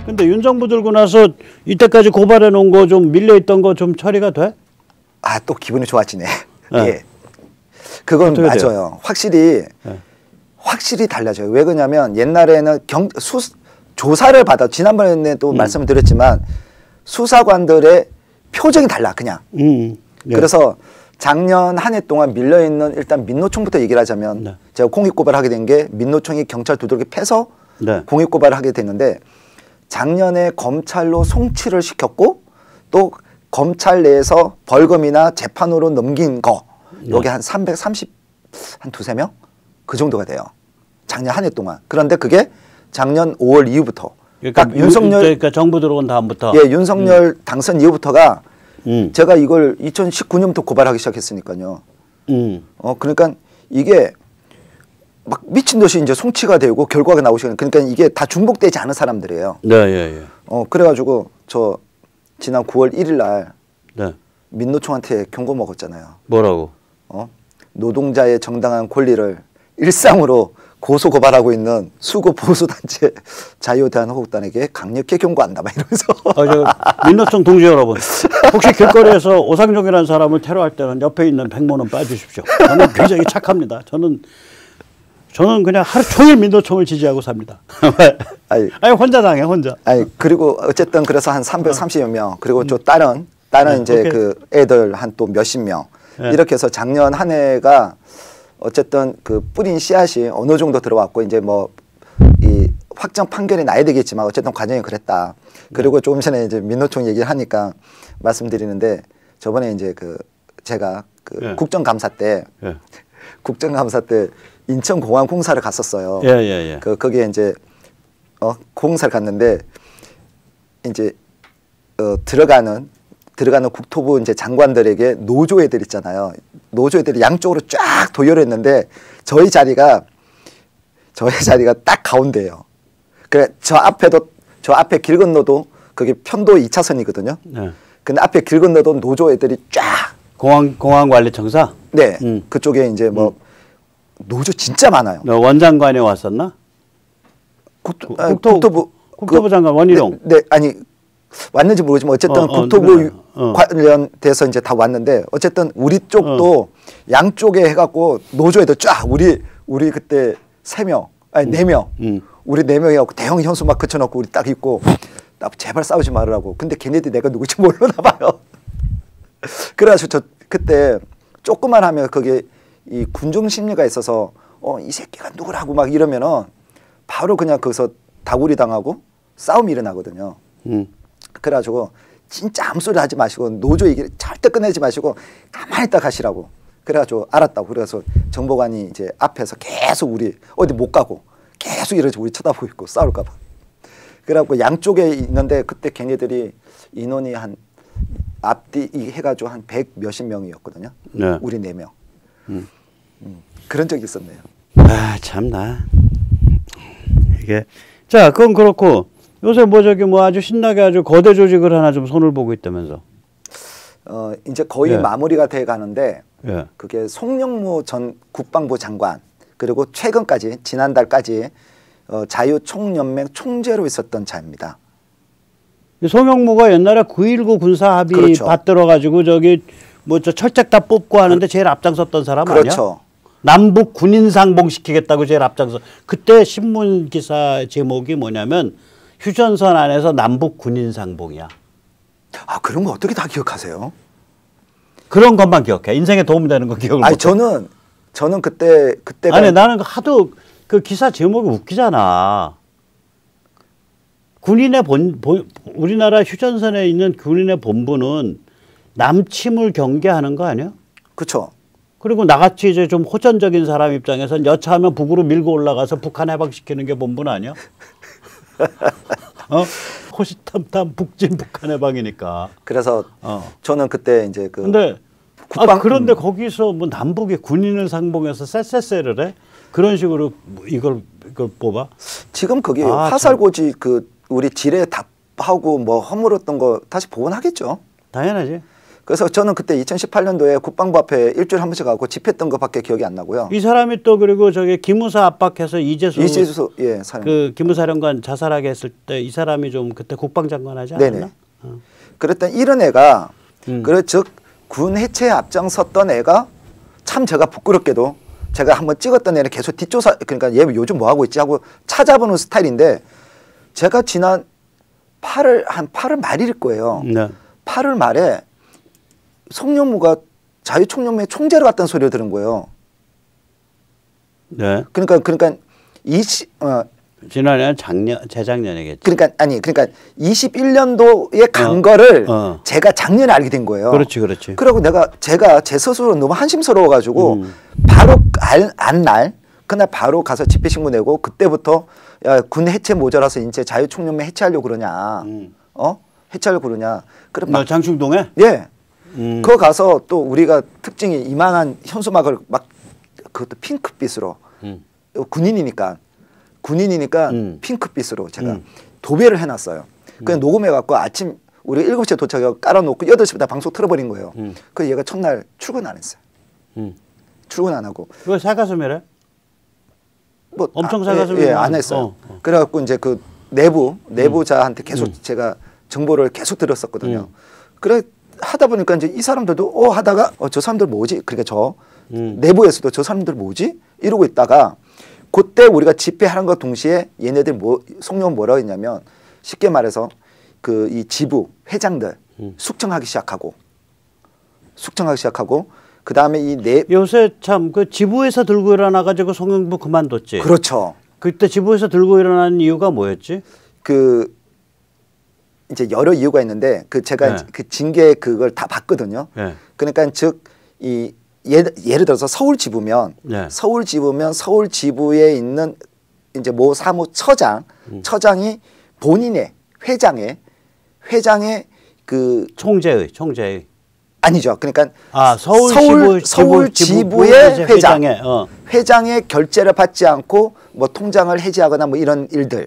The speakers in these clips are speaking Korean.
근데 윤 정부 들고 나서 이때까지 고발해 놓은 거 좀 밀려있던 거 좀 처리가 돼? 아, 또 기분이 좋아지네. 네. 예. 그건 맞아요. 돼요? 확실히 네. 확실히 달라져요. 왜 그러냐면 옛날에는 조사를 받아 지난번에 또 말씀을 드렸지만 수사관들의 표정이 달라 그냥. 네. 그래서 작년 한 해 동안 밀려있는 일단 민노총부터 얘기를 하자면 네. 제가 공익고발을 하게 된 게 민노총이 경찰 두들겨 패서 네. 공익고발을 하게 됐는데 작년에 검찰로 송치를 시켰고 또 검찰 내에서 벌금이나 재판으로 넘긴 거 여기 한 330, 한 두세 명? 그 정도가 돼요. 작년 한 해 동안. 그런데 그게 작년 5월 이후부터 그러니까 딱 윤석열 그러니까 정부 들어온 다음부터 예, 윤석열 당선 이후부터가 제가 이걸 2019년부터 고발하기 시작했으니까요. 그러니까 이게 막 미친 듯이 이제 송치가 되고 결과가 나오고 그러니까 이게 다 중복되지 않은 사람들이에요. 네, 예, 예. 그래가지고 저 지난 9월 1일 날 네. 민노총한테 경고 먹었잖아요. 뭐라고? 노동자의 정당한 권리를 일상으로 고소 고발하고 있는 수구 보수단체 자유대한민국당에게 강력히 경고한다 막 이러면서. 민노총 동지 여러분, 혹시 길거리에서 오상종이라는 사람을 테러할 때는 옆에 있는 100만 원 빠주십시오. 저는 굉장히 착합니다. 저는 그냥 하루 종일 민노총을 지지하고 삽니다. 아니 혼자 당해 혼자. 아니 그리고 어쨌든 그래서 한 330여 명 그리고 저 다른 이제 오케이. 그 애들 한 또 몇십 명 이렇게 해서 작년 한 해가 어쨌든 그 뿌린 씨앗이 어느 정도 들어왔고 이제 뭐 이 확정 판결이 나야 되겠지만 어쨌든 과정이 그랬다. 그리고 조금 전에 이제 민노총 얘기를 하니까 말씀드리는데 저번에 이제 그 제가 그 국정감사 때 국정감사 때 인천공항 공사를 갔었어요. 예. 거기에 이제 공사를 갔는데 이제 들어가는 국토부 이제 장관들에게 노조 애들 있잖아요. 노조 애들이 양쪽으로 쫙 도열했는데 저희 자리가 딱 가운데예요. 그래 저 앞에 길 건너도 그게 편도 2차선이거든요. 네. 근데 앞에 길 건너도 노조 애들이 쫙 공항관리청사? 네. 그쪽에 이제 뭐 노조 진짜 많아요. 너 원장관에 왔었나? 국토부 장관 원희룡. 네, 아니 왔는지 모르지만 어쨌든 국토부 관련돼서 이제 다 왔는데 어쨌든 우리 쪽도 양쪽에 해갖고 노조에도 쫙 우리 그때 3명 아니 4명 우리 4명이 갖고 대형 현수막 그쳐놓고 우리 딱 있고 나 제발 싸우지 말으라고. 근데 걔네들이 내가 누구지 모르나 봐요. 그래가지고 저 그때 조금만 하면 그게 이 군중 심리가 있어서 이 새끼가 누구라고 막 이러면은 바로 그냥 거기서 다구리 당하고 싸움이 일어나거든요. 그래가지고 진짜 아무 소리 하지 마시고 노조 얘기를 절대 꺼내지 마시고 가만히 있다 가시라고. 그래가지고 알았다고. 그래서 정보관이 이제 앞에서 계속 우리 어디 못 가고 계속 이러지 우리 쳐다보고 있고 싸울까 봐. 그래갖고 양쪽에 있는데 그때 걔네들이 인원이 한 앞뒤 해가지고 한 100 몇십 명이었거든요. 네. 우리 4명. 그런 적이 있었네요. 아 참나 이게 자 그건 그렇고 요새 뭐 저기 뭐 아주 신나게 아주 거대 조직을 하나 좀 손을 보고 있다면서. 이제 거의 마무리가 돼 가는데 그게 송영무 전 국방부 장관 그리고 최근까지 지난달까지 자유총연맹 총재로 있었던 자입니다. 송영무가 옛날에 9.19 군사합의 그렇죠. 받들어 가지고 저기 뭐 저 철책 다 뽑고 하는데 제일 앞장섰던 사람 그렇죠. 아니야? 남북 군인 상봉시키겠다고 제일 앞장서. 그때 신문 기사 제목이 뭐냐면 휴전선 안에서 남북 군인 상봉이야. 아 그런 거 어떻게 다 기억하세요? 그런 것만 기억해. 인생에 도움되는 거 기억을 아니 못해. 저는 그때가 아니 나는 하도 그 기사 제목이 웃기잖아. 군인의 우리나라 휴전선에 있는 군인의 본부는 남침을 경계하는 거 아니야? 그렇죠. 그리고 나같이 이제 좀 호전적인 사람 입장에서는 여차하면 북으로 밀고 올라가서 북한 해방시키는 게 본분 아니야? 호시탐탐 북진 북한 해방이니까. 그래서 저는 그때 이제 근데 그런데 거기서 뭐 남북의 군인을 상봉해서 쎄쎄쎄를 해? 그런 식으로 이걸 뽑아? 지금 그게 화살고지 그 우리 지뢰 답하고 뭐 허물었던 거 다시 복원하겠죠. 당연하지. 그래서 저는 그때 2018년도에 국방부 앞에 일주일에 한 번씩 가고 집회했던 것밖에 기억이 안 나고요. 이 사람이 또 그리고 저기 기무사 압박해서 이재수 예, 사령. 그 기무사령관 자살하게 했을 때 이 사람이 좀 그때 국방장관 하지 않았나? 네네. 그랬던 이런 애가 즉 군 해체에 앞장섰던 애가 참 제가 부끄럽게도 제가 한번 찍었던 애는 계속 뒷조사 그러니까 얘 요즘 뭐 하고 있지 하고 찾아보는 스타일인데 제가 지난 8월 말일 거예요. 네. 8월 말에 송영무가 자유총연맹 총재로 갔다는 소리를 들은 거예요. 네. 그러니까 지난해 재작년이겠지. 그러니까 21년도에 간 거를 제가 작년에 알게 된 거예요. 그렇지. 그리고 제가 제 스스로 너무 한심스러워가지고 바로 그날 바로 가서 집회 신고 내고 그때부터 야, 군 해체 모자라서 이제 자유총연맹 해체하려고 그러냐, 해체하려고 그러냐. 그럼 너 장충동에? 예. 그거 가서 또 우리가 특징이 이만한 현수막을 막 그것도 핑크빛으로 군인이니까 핑크빛으로 제가 도배를 해놨어요. 그냥 녹음해갖고 아침 우리 7시에 도착해서 깔아놓고 8시부터 방송 틀어버린 거예요. 그래서 얘가 첫날 출근 안 했어요. 출근 안 하고. 왜 사가슴이래? 뭐 엄청 사가슴이 예, 안 했어요. 그래갖고 이제 그 내부자한테 계속 제가 정보를 계속 들었었거든요. 그래 하다 보니까 이제 이 사람들도 하다가 저 사람들 뭐지? 그러니까 내부에서도 저 사람들 뭐지? 이러고 있다가 그때 우리가 집회하는 것 동시에 얘네들 송영은 뭐라고 했냐면 쉽게 말해서 그 이 지부 회장들 숙청하기 시작하고 그 다음에 요새 참 그 지부에서 들고 일어나가지고 송영무 그만뒀지. 그렇죠. 그때 지부에서 들고 일어나는 이유가 뭐였지? 그 이제 여러 이유가 있는데 제가 그 징계 그걸 다 봤거든요. 네. 그러니까 즉 예를 들어서 서울 지부면 서울 지부에 있는 이제 모 사무처장이 본인의 회장의 그 총재의 아니죠. 그러니까 서울 지부의 회장의 결재를 받지 않고 뭐 통장을 해지하거나 뭐 이런 일들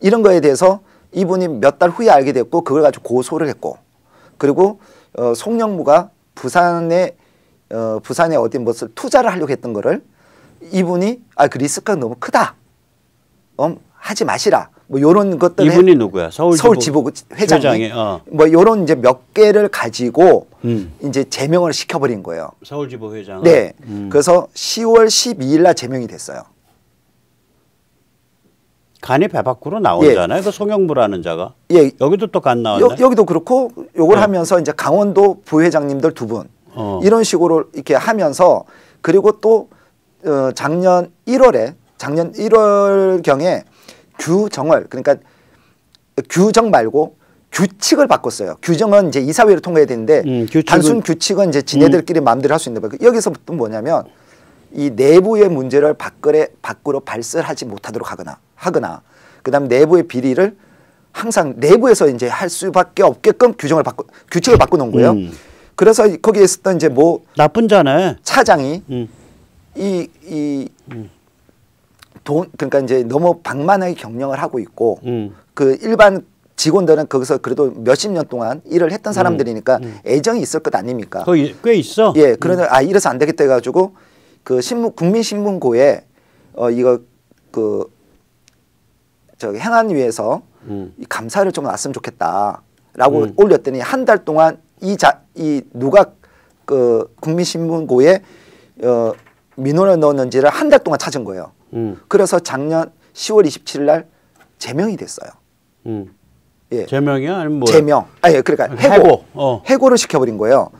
이런 거에 대해서 이분이 몇 달 후에 알게 됐고 그걸 가지고 고소를 했고 그리고 송영무가 부산에 어디 무엇을 투자를 하려고 했던 거를 이분이 그 리스크가 너무 크다. 하지 마시라. 뭐 이런 것들 이분이 누구야? 서울 지부 회장이 뭐 이런 이제 몇 개를 가지고 이제 제명을 시켜버린 거예요. 서울 지부 회장. 네. 그래서 10월 12일 날 제명이 됐어요. 간이 배 밖으로 나오잖아요. 그 송영무라는 자가. 예. 여기도 또 간 나왔네. 여기도 그렇고 요걸 하면서 이제 강원도 부회장님들 2분 이런 식으로 이렇게 하면서 그리고 또 작년 1월경에 규정을 그러니까 규정 말고 규칙을 바꿨어요. 규정은 이제 이사회로 통과해야 되는데 단순 규칙은 이제 지네들끼리 마음대로 할 수 있는 거예요. 여기서부터 뭐냐면 이 내부의 문제를 밖으로 발설하지 못하도록 하거나 그다음 내부의 비리를 항상 내부에서 이제 할 수밖에 없게끔 규칙을 바꿔놓은 거예요. 그래서 거기에 있었던 이제 뭐 나쁜 자네 차장이 그러니까 이제 너무 방만하게 경영을 하고 있고 그 일반 직원들은 거기서 그래도 몇십 년 동안 일을 했던 사람들이니까 애정이 있을 것 아닙니까? 거기 꽤 있어. 예, 그런데 이래서 안 되겠다 해가지고 그 국민신문고에 이거 행안위에서 이 감사를 좀 놨으면 좋겠다라고 올렸더니 한 달 동안 누가 그 국민신문고에 민원을 넣었는지를 한 달 동안 찾은 거예요. 그래서 작년 10월 27일 날 제명이 됐어요. 예. 제명이야? 아니면 뭐? 제명. 그러니까 해고를 시켜버린 거예요.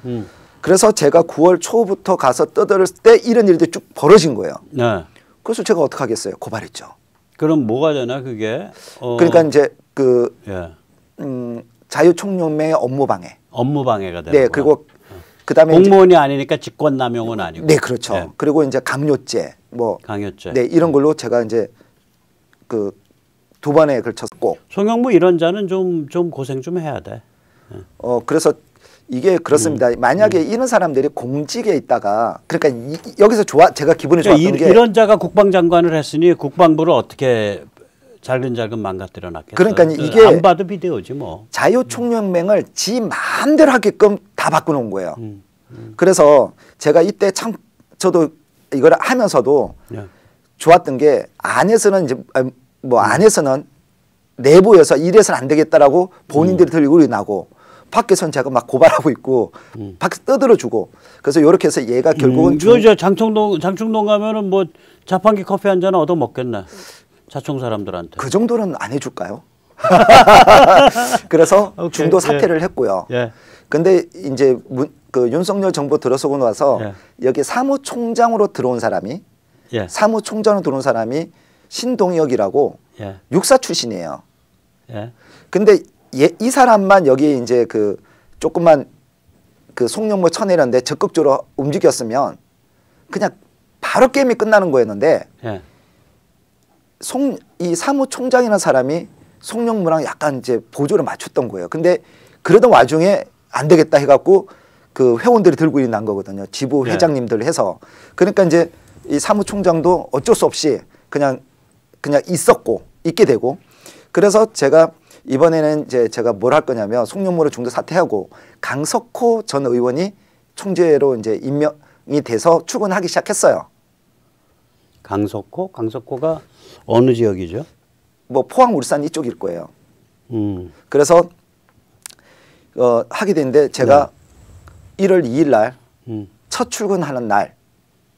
그래서 제가 9월 초부터 가서 떠들었을 때 이런 일들이 쭉 벌어진 거예요. 네. 그래서 제가 어떻게 하겠어요? 고발했죠. 그럼 뭐가 되나 그게? 그러니까 이제 자유총연맹의 업무방해가 되는 네, 그리고 그다음에 공무원이 아니니까 직권남용은 아니고. 네, 그렇죠. 네. 그리고 이제 강요죄, 네, 이런 걸로 제가 이제 그 2번에 걸쳤고. 송영무 이런 자는 좀 고생 좀 해야 돼. 그래서 이게 그렇습니다. 만약에 이런 사람들이 공직에 있다가 그러니까 여기서 제가 기분이 좋았던 게 이런 자가 국방장관을 했으니 국방부를 어떻게 잘근잘근 망가뜨려 놨겠어. 그러니까 이게 안 봐도 비디오지 뭐. 자유총연맹을 지 마음대로 하게끔 다 바꿔놓은 거예요. 그래서 제가 이때 참 저도 이걸 하면서도 예. 좋았던 게 안에서는 이제 뭐 안에서는 내부에서 이래서는 안 되겠다라고 본인들이 들고 나고 밖에서는 제가 막 고발하고 있고 밖에서 떠들어주고 그래서 이렇게 해서 얘가 결국은 저 장충동 가면은 뭐 자판기 커피 한 잔 얻어 먹겠네. 자총 사람들한테. 그 정도는 안 해줄까요? 그래서 오케이. 중도 사퇴를 했고요. 예. 근데 이제 그 윤석열 정부 들어서고 나서 예. 여기 사무총장으로 들어온 사람이 예. 사무총장으로 들어온 사람이 신동혁이라고 예. 육사 출신이에요. 예. 근데 이 사람만 여기 이제 그 조금만 그 송영무 쳐내는데 적극적으로 움직였으면 그냥 바로 게임이 끝나는 거였는데 예. 이 사무총장이라는 사람이 송영무랑 약간 이제 보조를 맞췄던 거예요. 근데 그러던 와중에 안 되겠다 해갖고 그 회원들이 들고 일어난 거거든요. 지부 회장님들 해서. 그러니까 이제 이 사무총장도 어쩔 수 없이 그냥 있게 되고 그래서 제가 이번에는 이제 제가 뭘 할 거냐면 송영무를 중도 사퇴하고 강석호 전 의원이 총재로 이제 임명이 돼서 출근하기 시작했어요. 강석호가 어느 지역이죠? 뭐 포항 울산 이쪽일 거예요. 그래서 하게 됐는데 제가 1월 2일 날 첫 출근하는 날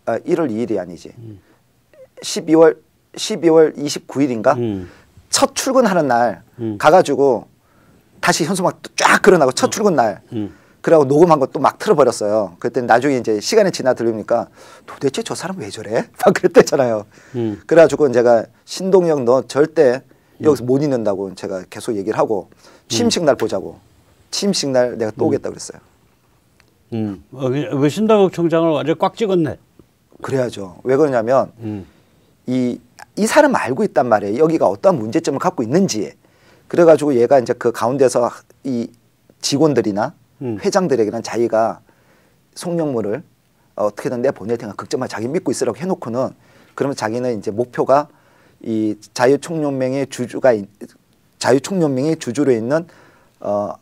1월 2일이 아니지 12월 29일인가 첫 출근하는 날 가가지고 다시 현수막 쫙 걸어나고 첫 출근 날 그래갖고 녹음한 것도 막 틀어버렸어요. 그랬더니 나중에 이제 시간이 지나 들으니까 도대체 저 사람 왜 저래? 막 그랬댔잖아요. 그래가지고 제가 신동혁 너 절대 여기서 못 있는다고 제가 계속 얘기를 하고 취임식 날 보자고. 취임식 날 내가 또 오겠다 그랬어요. 신동혁 총장을 완전 꽉 찍었네. 그래야죠. 왜 그러냐면 이 사람 알고 있단 말이에요. 여기가 어떠한 문제점을 갖고 있는지. 그래가지고 얘가 이제 그 가운데서 이 직원들이나 회장들에게는 자기가 송영무를 어떻게든 내보낼 테니까 걱정만 자기 믿고 있으라고 해놓고는 그러면 자기는 이제 목표가 이 자유총연맹의 주주로 있는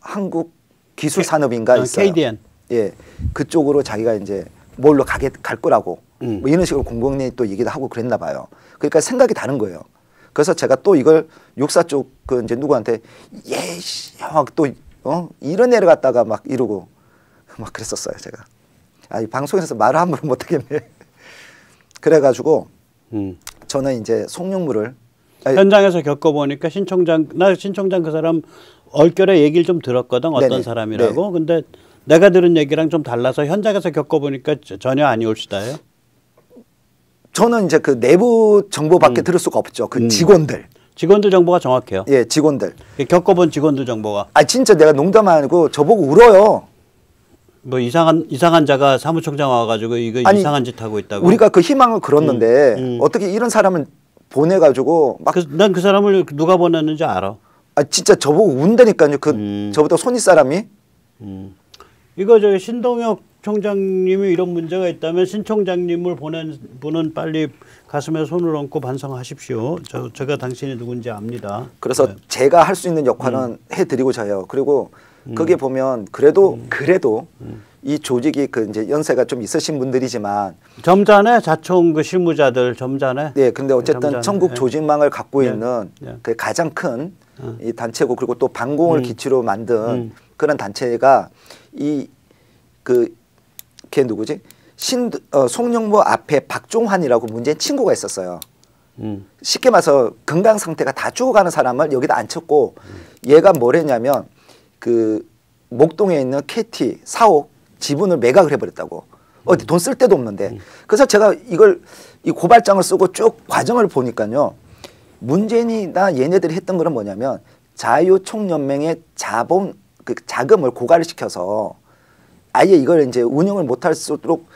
한국 기술산업인가 있어요. KDN. 예, 그쪽으로 자기가 이제 뭘로 갈 거라고 뭐 이런 식으로 공공연히 또 얘기도 하고 그랬나 봐요. 그러니까 생각이 다른 거예요. 그래서 제가 또 이걸 육사 쪽 그 이제 누구한테 예씨 또 이런 애를 갖다가 막 이러고 막 그랬었어요 제가. 이 방송에서 말을 함부로 못 하겠네. 그래가지고 저는 이제 송영무를 현장에서 겪어보니까 신총장 그 사람 얼결에 얘기를 좀 들었거든. 어떤 네네. 사람이라고. 네. 근데 내가 들은 얘기랑 좀 달라서 현장에서 겪어보니까 전혀 아니올시다요. 저는 이제 그 내부 정보밖에 들을 수가 없죠. 그 직원들 정보가 정확해요. 예, 직원들. 겪어본 직원들 정보가. 진짜 내가 농담 아니고 저보고 울어요. 뭐 이상한 자가 사무총장 와가지고 이거 이상한 짓 하고 있다고. 우리가 그 희망을 걸었는데 어떻게 이런 사람을 보내가지고 막. 난 그 사람을 누가 보냈는지 알아. 진짜 저보고 운다니까요. 저보다 손윗 사람이. 이거 저 신동혁 총장님이 이런 문제가 있다면 신 총장님을 보낸 분은 빨리 가슴에 손을 얹고 반성하십시오. 제가 당신이 누군지 압니다. 그래서 네. 제가 할 수 있는 역할은 해드리고자 해요. 그리고 거기에 보면 그래도 이 조직이 그 이제 연세가 좀 있으신 분들이지만 점잖네 자총 그 실무자들 점잖네. 네, 근데 어쨌든 점잖네. 전국 조직망을 갖고 네. 있는 네. 그 가장 큰 이 단체고 그리고 또 반공을 기치로 만든 그런 단체가 걔 누구지? 송영무 앞에 박종환이라고 문재인 친구가 있었어요. 쉽게 말해서 건강 상태가 다 죽어가는 사람을 여기다 앉혔고 얘가 뭘 했냐면 그 목동에 있는 KT 사옥 지분을 매각을 해버렸다고. 어디 돈 쓸 데도 없는데. 그래서 제가 이 고발장을 쓰고 쭉 과정을 보니까요. 문재인이나 얘네들이 했던 거는 뭐냐면 자유총연맹의 그 자금을 고갈을 시켜서 아예 이걸 이제 운영을 못할 수 있도록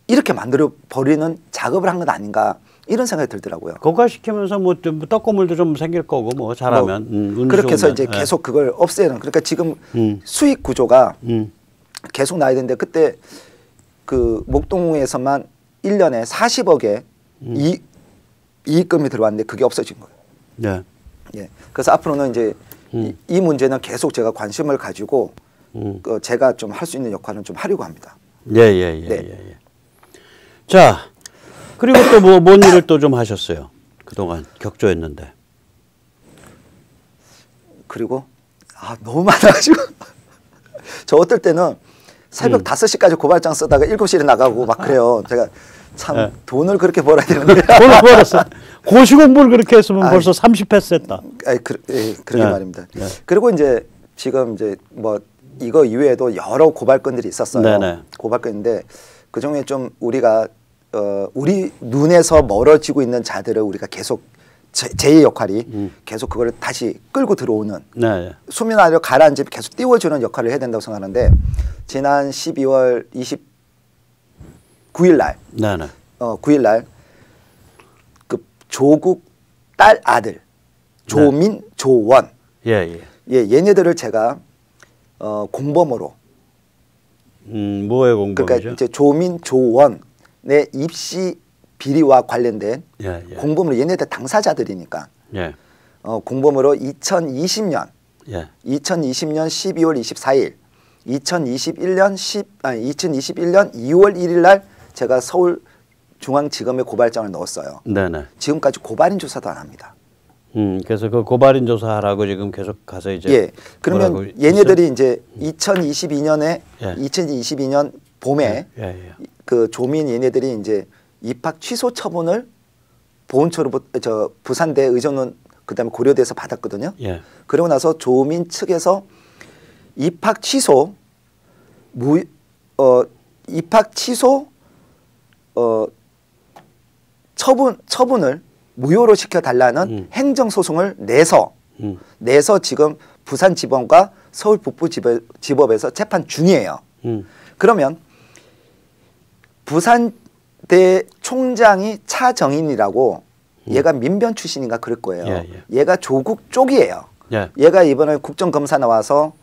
이렇게 만들어 버리는 작업을 한 건 아닌가 이런 생각이 들더라고요. 고갈시키면서 뭐 떡고물도 좀 생길 거고 뭐 잘하면. 그렇게 해서 이제 계속 그걸 없애는. 그러니까 지금 수익 구조가 계속 나야 되는데 그때 그 목동에서만 1년에 40억의 이익금이 들어왔는데 그게 없어진 거예요. 네. 예. 그래서 앞으로는 이제 이 문제는 계속 제가 관심을 가지고 제가 좀 할 수 있는 역할은 좀 하려고 합니다. 네. 네. 자, 그리고 또 뭐 뭔 일을 또 좀 하셨어요? 그동안 격조했는데. 그리고 너무 많아가지고 저 어떨 때는 새벽 5시까지 고발장 쓰다가 7시에 나가고 막 그래요. 제가 참 돈을 그렇게 벌어야 되는데. 돈을 벌었어. 고시공부를 그렇게 했으면 벌써 30패스 했다. 그러게 말입니다. 그리고 이제 지금 이제 뭐 이거 이외에도 여러 고발건들이 있었어요. 네네. 고발건인데 그중에 좀 우리가 우리 눈에서 멀어지고 있는 자들을 우리가 계속 제 역할이 계속 그걸 다시 끌고 들어오는 네. 수면 아래로 가라앉아 계속 띄워주는 역할을 해야 된다고 생각하는데 지난 12월 29일 날 9일 날 그 조국 딸 아들 조민 네. 조원 얘네들을 제가 공범으로 뭐의 공범이죠? 그러니까 이제 조민 조원의 입시 비리와 관련된 공범으로 얘네들 당사자들이니까 공범으로 2020년 12월 24일 2021년 2월 1일 날 제가 서울중앙지검에 고발장을 넣었어요. 네네. 지금까지 고발인 조사도 안 합니다. 그래서 그 고발인 조사하라고 지금 계속 가서 이제 그러면 얘네들이 이제 2022년 봄에 그 조민 얘네들이 이제 입학 취소 처분을 보훈처로 부산대 의정원 그다음에 고려대에서 받았거든요. 그러고 나서 조민 측에서 입학 취소 처분을 무효로 시켜달라는 행정소송을 내서 지금 부산지법과 서울 북부지법에서 재판 중이에요. 그러면 부산대 총장이 차정인이라고 얘가 민변 출신인가 그럴 거예요. 얘가 조국 쪽이에요. 얘가 이번에 국정검사 나와서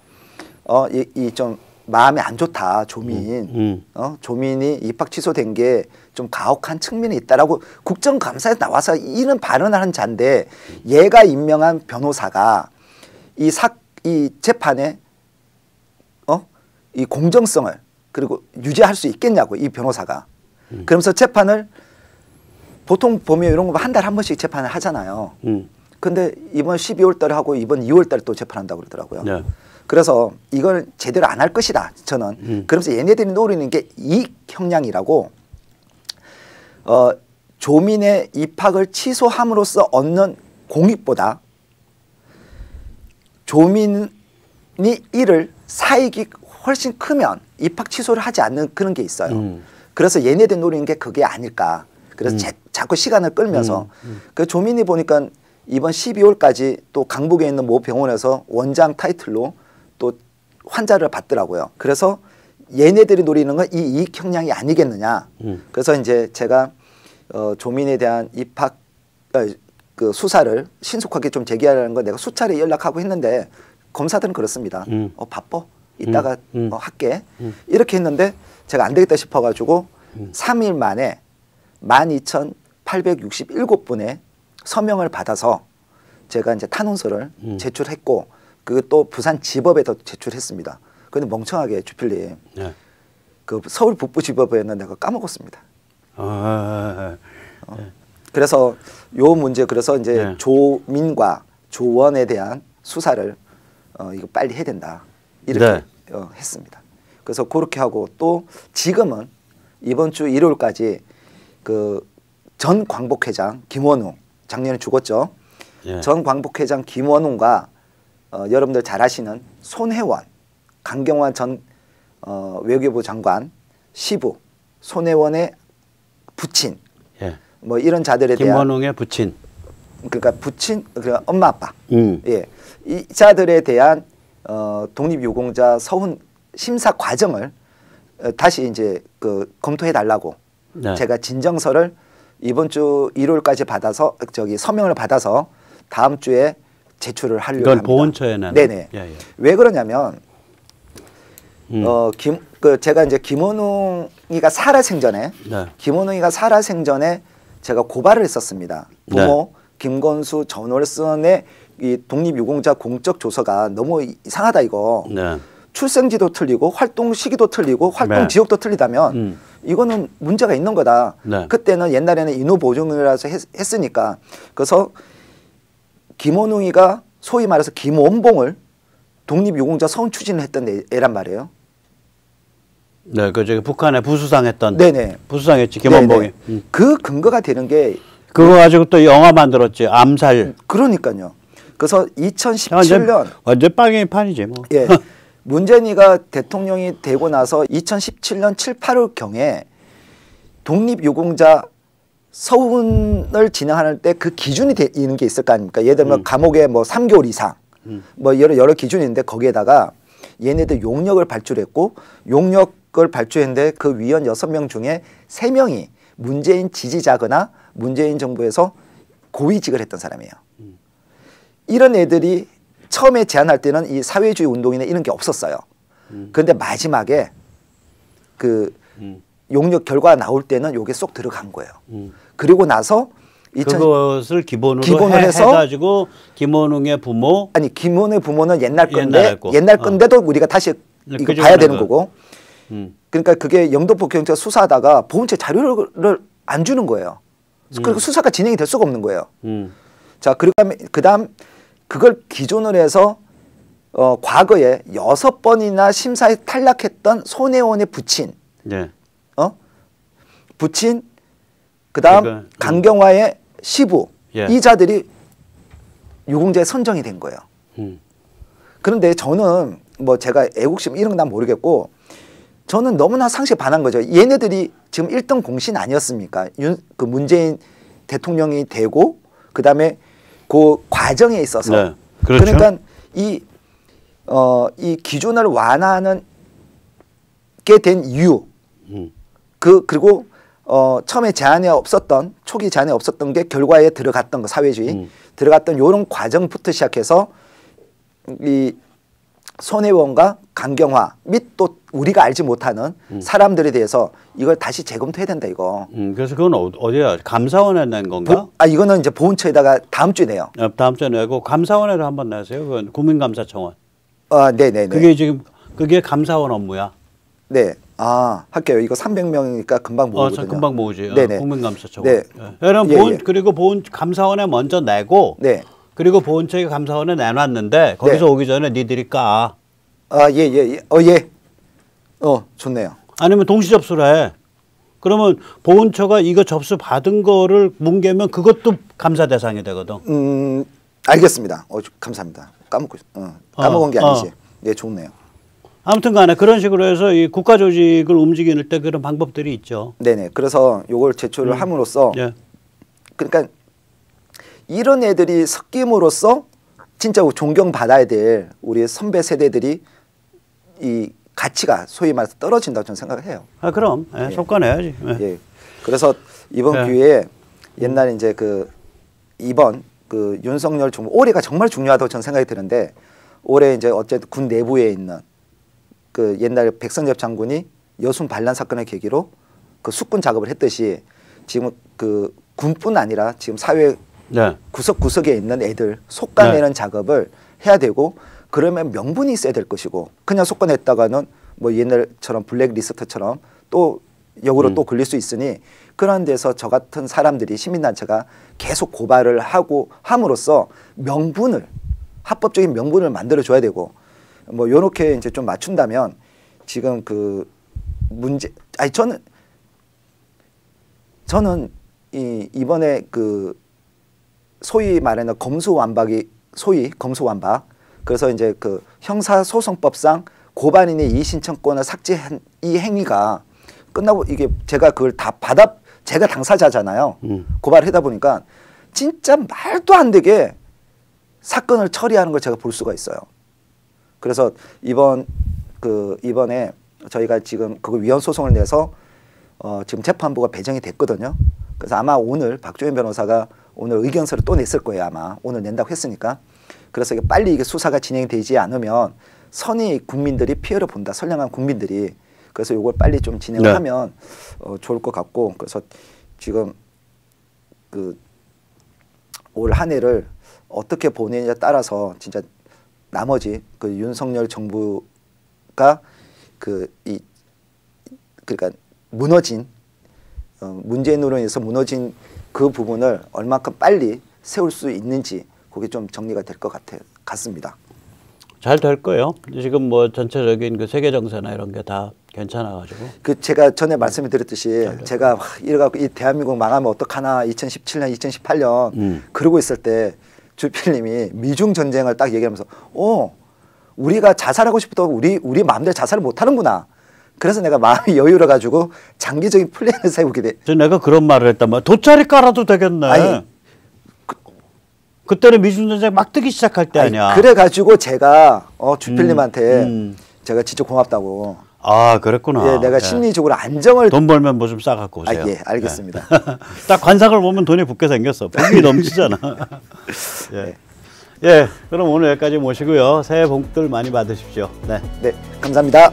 이 좀 마음이 안 좋다 조민 조민이 입학 취소된 게 좀 가혹한 측면이 있다라고 국정감사에 나와서 이런 발언을 한 자인데 얘가 임명한 변호사가 이 재판에 이 공정성을 그리고 유지할 수 있겠냐고 이 변호사가 그러면서 재판을 보통 보면 이런 거 한 달에 한 번씩 재판을 하잖아요. 근데 이번 12월 달에 하고 이번 2월 달에 또 재판한다고 그러더라고요. 그래서 이걸 제대로 안 할 것이다 저는. 그러면서 얘네들이 노리는 게 이익 형량이라고 조민의 입학을 취소함으로써 얻는 공익보다 조민이 이를 사익이 훨씬 크면 입학 취소를 하지 않는 그런 게 있어요. 그래서 얘네들 노리는 게 그게 아닐까. 그래서 자꾸 시간을 끌면서 그 조민이 보니까 이번 12월까지 또 강북에 있는 모 병원에서 원장 타이틀로 또 환자를 받더라고요. 그래서 얘네들이 노리는 건 이 이익 형량이 아니겠느냐. 그래서 이제 제가 조민에 대한 입학 그 수사를 신속하게 좀 제기하라는 거 내가 수차례 연락하고 했는데 검사들은 그렇습니다. 바빠. 이따가 할게. 이렇게 했는데 제가 안 되겠다 싶어가지고 3일 만에 12,867분의 서명을 받아서 제가 이제 탄원서를 제출했고 그 또 부산지법에도 제출했습니다. 그런데 멍청하게 주필님 그 서울 북부지법에는 내가 까먹었습니다. 그래서 요 문제 그래서 이제 조민과 조원에 대한 수사를 이거 빨리 해야 된다 이렇게 했습니다. 그래서 그렇게 하고 또 지금은 이번 주 일요일까지 그 전 광복회장 김원웅 작년에 죽었죠. 전 광복회장 김원웅과 여러분들 잘 아시는 손혜원 강경화 전 외교부 장관 시부 손혜원의 부친 뭐 이런 자들에 대한 김원웅의 부친 그러니까 부친 그러니까 엄마 아빠 이 자들에 대한 독립유공자 서훈 심사 과정을 다시 이제 그 검토해 달라고 제가 진정서를 이번 주 일요일까지 받아서 서명을 받아서 다음 주에 제출을 하려고 합니다. 보훈처에 내는. 네네. 왜 그러냐면 제가 이제 김원웅이가 살아생전에 김원웅이가 살아생전에 제가 고발을 했었습니다. 부모 김건수, 전월선의 이 독립유공자 공적 조서가 너무 이상하다 이거. 네. 출생지도 틀리고 활동 시기도 틀리고 활동 네. 지역도 틀리다면 이거는 문제가 있는 거다. 네. 그때는 옛날에는 인후보증이라서 했으니까. 그래서 김원웅이가 소위 말해서 김원봉을 독립유공자 서운 추진을 했던 애란 말이에요. 네, 그 저기 북한에 부수상했던. 네네. 부수상했지 김원봉이. 그 근거가 되는 게 그거 가지고 또 영화 만들었지. 암살. 그러니까요. 그래서 2017년 완전 빵의 판이지 뭐. 예. 문재인이가 대통령이 되고 나서 2017년 7, 8월 경에 독립유공자 서운을 진행할 때 그 기준이 있는 게 있을 거 아닙니까? 예를 들면 감옥에 뭐 3개월 이상 뭐 여러 기준이 있는데 거기에다가 얘네들 용역을 발주했고 용역을 발주했는데 그 위원 6명 중에 3명이 문재인 지지자거나 문재인 정부에서 고위직을 했던 사람이에요. 이런 애들이 처음에 제안할 때는 이 사회주의 운동이나 이런 게 없었어요. 그런데 마지막에 그 용역 결과가 나올 때는 요게 쏙 들어간 거예요. 그리고 나서 그것을 기본으로 해가지고 김원웅의 부모 아니 김원웅의 부모는 옛날 건데 옛날 건데도 우리가 다시 이거 봐야 되는 거고. 그러니까 그게 영등포 경찰 수사하다가 보훈처 자료를 안 주는 거예요. 그리고 수사가 진행이 될 수가 없는 거예요. 자 그다음 그걸 기준으로 해서 과거에 6번이나 심사에 탈락했던 손혜원의 부친, 네. 부친, 그다음 그러니까, 강경화의 시부, 예. 이 자들이 유공자에 선정이 된 거예요. 그런데 저는 뭐 제가 애국심 이런 건 난 모르겠고 저는 너무나 상식에 반한 거죠. 얘네들이 지금 1등 공신 아니었습니까? 그 문재인 대통령이 되고 그다음에 그 과정에 있어서 네, 그렇죠. 그러니까 이 기준을 완화하는 게 된 이유 그리고 처음에 제안에 없었던 초기 제안에 없었던 게 결과에 들어갔던 거 사회주의 들어갔던 요런 과정부터 시작해서 이 손혜원과 강경화 및 또 우리가 알지 못하는 사람들에 대해서 이걸 다시 재검토해야 된다 이거. 그래서 그건 어디야? 감사원에 낸 건가? 이거는 이제 보훈처에다가 다음 주에 내요. 다음 주에 내고 감사원에도 한번 내세요. 그건 국민감사청원. 네네네. 그게 지금 그게 감사원 업무야. 네. 할게요. 이거 300명이니까 금방 모으거든요. 금방 모으지. 네네. 국민감사청원. 네. 여러분 그리고 보훈 감사원에 먼저 내고. 네. 그리고 보훈처가 감사원에 내놨는데 거기서 네. 오기 전에 니들이 까. 예. 좋네요. 아니면 동시 접수를 해. 그러면 보훈처가 이거 접수 받은 거를 뭉개면 그것도 감사 대상이 되거든. 알겠습니다. 감사합니다. 까먹은 게 아니지. 네, 좋네요. 아무튼 간에 그런 식으로 해서 이 국가 조직을 움직일 때 그런 방법들이 있죠. 네네. 그래서 요걸 제출을 함으로써 예. 그러니까 이런 애들이 섞임으로써 진짜 존경받아야 될 우리 선배 세대들이 이 가치가 소위 말해서 떨어진다고 저는 생각을 해요. 그럼 속아내야지. 예. 그래서 이번 기회에 옛날에 이제 이번 윤석열 정부 올해가 정말 중요하다고 저는 생각이 드는데 올해 이제 어쨌든 군 내부에 있는 옛날 백선엽 장군이 여순 반란 사건을 계기로 숙군 작업을 했듯이 지금 군뿐 아니라 지금 사회 구석구석에 있는 애들 속아내는 작업을 해야 되고 그러면 명분이 있어야 될 것이고 그냥 속아냈다가는 뭐 옛날처럼 블랙리스트처럼 또 역으로 또 걸릴 수 있으니 그런 데서 저 같은 사람들이 시민단체가 계속 고발을 하고 함으로써 합법적인 명분을 만들어줘야 되고 뭐 요렇게 이제 좀 맞춘다면 지금 저는 이번에 소위 말하는 검수완박이 소위 검수완박 그래서 이제 형사소송법상 고발인의 이의신청권을 삭제한 이 행위가 끝나고 이게 제가 그걸 다 제가 당사자잖아요. 고발을 하다 보니까 진짜 말도 안 되게 사건을 처리하는 걸 제가 볼 수가 있어요. 그래서 이번에 저희가 지금 그거 위헌 소송을 내서 지금 재판부가 배정이 됐거든요. 그래서 아마 오늘 박주현 변호사가 오늘 의견서를 또 냈을 거예요. 아마 오늘 낸다고 했으니까. 그래서 빨리 이게 수사가 진행되지 않으면 선의 국민들이 피해를 본다. 선량한 국민들이. 그래서 이걸 빨리 좀 진행을 하면 좋을 것 같고 그래서 지금 올 한 해를 어떻게 보내냐에 따라서 진짜 나머지 그 윤석열 정부가 그러니까 무너진 문재인으로 인해서 무너진 그 부분을 얼마큼 빨리 세울 수 있는지 그게 좀 정리가 될 것 같습니다. 잘 될 거예요. 지금 뭐 전체적인 그 세계 정세나 이런 게 다 괜찮아가지고. 그 제가 전에 말씀을 드렸듯이 제가 이래갖고 이 대한민국 망하면 어떡하나 2017년, 2018년 그러고 있을 때 주필님이 미중 전쟁을 딱 얘기하면서 우리가 자살하고 싶어도 우리 마음대로 자살을 못하는구나. 그래서 내가 마음이 여유를 가지고 장기적인 플랜을 세우게 돼. 내가 그런 말을 했단 말이야. 돗자리 깔아도 되겠네. 아니, 그때는 미중전쟁 막 뜨기 시작할 때 아니야. 그래가지고 제가 주필님한테 제가 진짜 고맙다고. 아, 그랬구나. 예, 내가 심리적으로 안정을. 돈 벌면 뭐 좀 싸갖고 오세요. 예, 알겠습니다. 딱 관상을 보면 돈이 붙게 생겼어. 복이 넘치잖아. 예. 예, 그럼 오늘 여기까지 모시고요. 새해 복들 많이 받으십시오. 네. 네, 감사합니다.